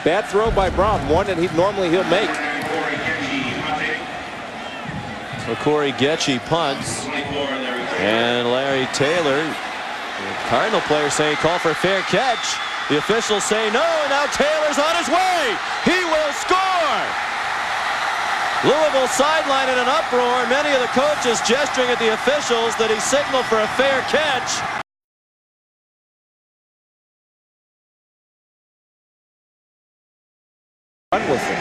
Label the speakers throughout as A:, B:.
A: Bad throw by Brown, one that he'll make.
B: So Corey Getchie punts, and Larry Taylor, the Cardinal player, saying call for a fair catch. The officials say no, and now Taylor's on his way. He will score. Louisville sideline in an uproar. Many of the coaches gesturing at the officials that he signaled for a fair catch.
A: Run with it.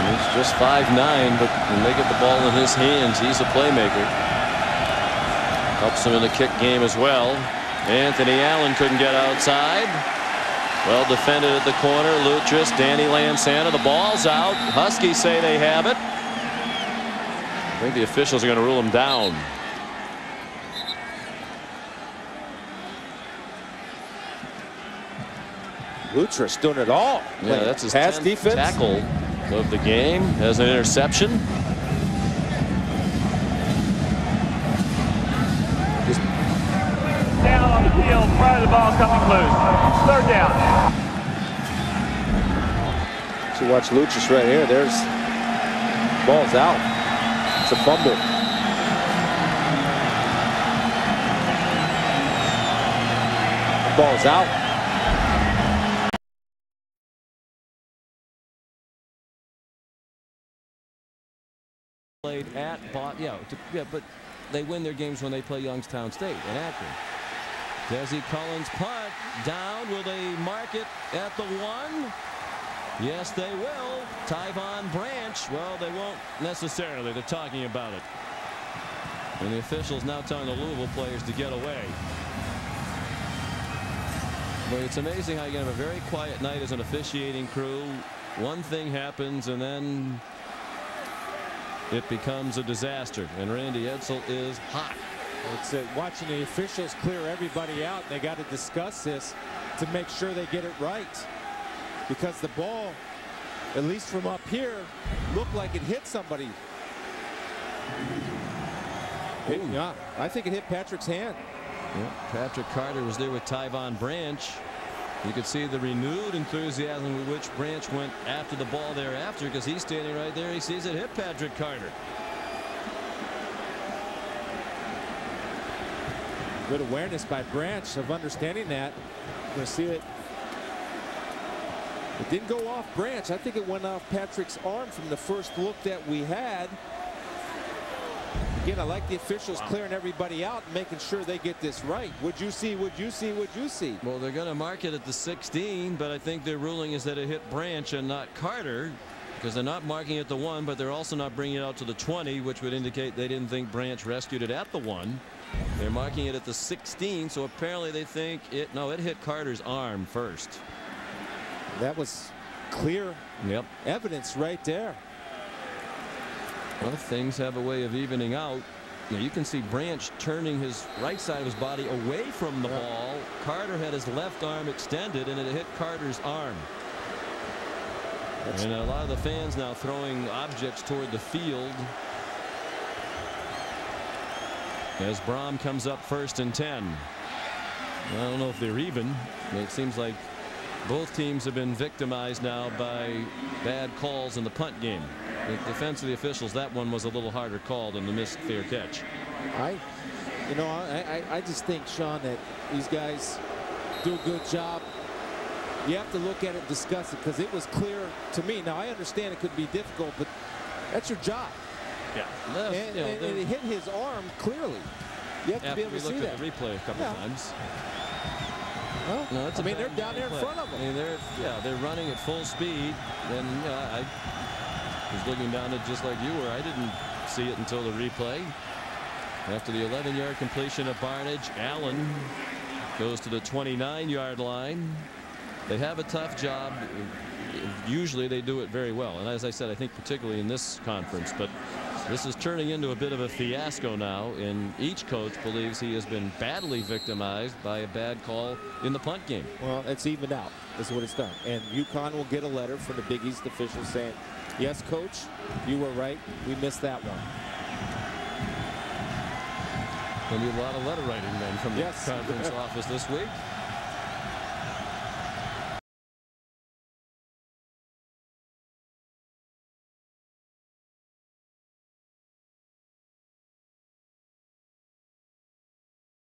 B: He's just 5'9", but when they get the ball in his hands, he's a playmaker. Helps him in the kick game as well. Anthony Allen couldn't get outside. Well defended at the corner. Lutris, Danny Lansana. The ball's out. Huskies say they have it. I think the officials are going to rule him down.
A: Lutris doing it all.
B: Yeah, that's his
A: pass
B: 10th
A: defense
B: tackle of the game. Has an interception.
C: Down on the field prior to the ball coming loose. Third down.
A: So watch Lutris right here. There's ball's out. It's a fumble. The ball's out.
B: Played at but they win their games when they play Youngstown State in Akron. Desi Cullen's punt down. Will they mark it at the 1? Yes, they will. Tyvon Branch. Well, they won't necessarily. They're talking about it. And the officials now telling the Louisville players to get away. But it's amazing how you can have a very quiet night as an officiating crew. One thing happens and then it becomes a disaster. And Randy Edsall is hot.
D: It's watching the officials clear everybody out. They got to discuss this to make sure they get it right, because the ball, at least from up here, looked like it hit somebody. Yeah, I think it hit Patrick's hand.
B: Yeah, Patrick Carter was there with Tyvon Branch. You could see the renewed enthusiasm with which Branch went after the ball thereafter, because he's standing right there. He sees it hit Patrick Carter.
D: Good awareness by Branch of understanding that. You're going to see it. It didn't go off Branch. I think it went off Patrick's arm from the first look that we had. Again, I like the officials clearing everybody out and making sure they get this right. Would you see? Would you see? Would you see?
B: Well, they're going to mark it at the 16, but I think their ruling is that it hit Branch and not Carter, because they're not marking it at the 1, but they're also not bringing it out to the 20, which would indicate they didn't think Branch rescued it at the 1. They're marking it at the 16, so apparently they think it hit Carter's arm first.
D: That was clear evidence right there.
B: Well, things have a way of evening out. Now you can see Branch turning his right side of his body away from the ball. Carter had his left arm extended, and it hit Carter's arm. And a lot of the fans now throwing objects toward the field as Brom comes up 1st and 10. I don't know if they're even. It seems like both teams have been victimized now by bad calls in the punt game. The defense of the officials, that one was a little harder call than the missed fair catch.
D: I just think, Sean, that these guys do a good job. You have to look at it and discuss it, because it was clear to me. Now, I understand it could be difficult, but that's your job.
B: Yeah.
D: And it hit his arm clearly. You have to be able to see that.
B: We looked at the replay a couple times.
D: Well,
B: no,
D: I mean, they're down there in front of them.
B: I mean, they're running at full speed. And I was looking down at just like you were. I didn't see it until the replay. After the 11-yard completion of Barnage, Allen goes to the 29-yard line. They have a tough job. Usually they do it very well. And as I said, I think particularly in this conference. But this is turning into a bit of a fiasco now, and each coach believes he has been badly victimized by a bad call in the punt game.
D: Well, it's evened out. That's what it's done. And UConn will get a letter from the Big East officials saying, yes, coach, you were right. We missed that one.
B: There'll be a lot of letter writing then from the conference office this week.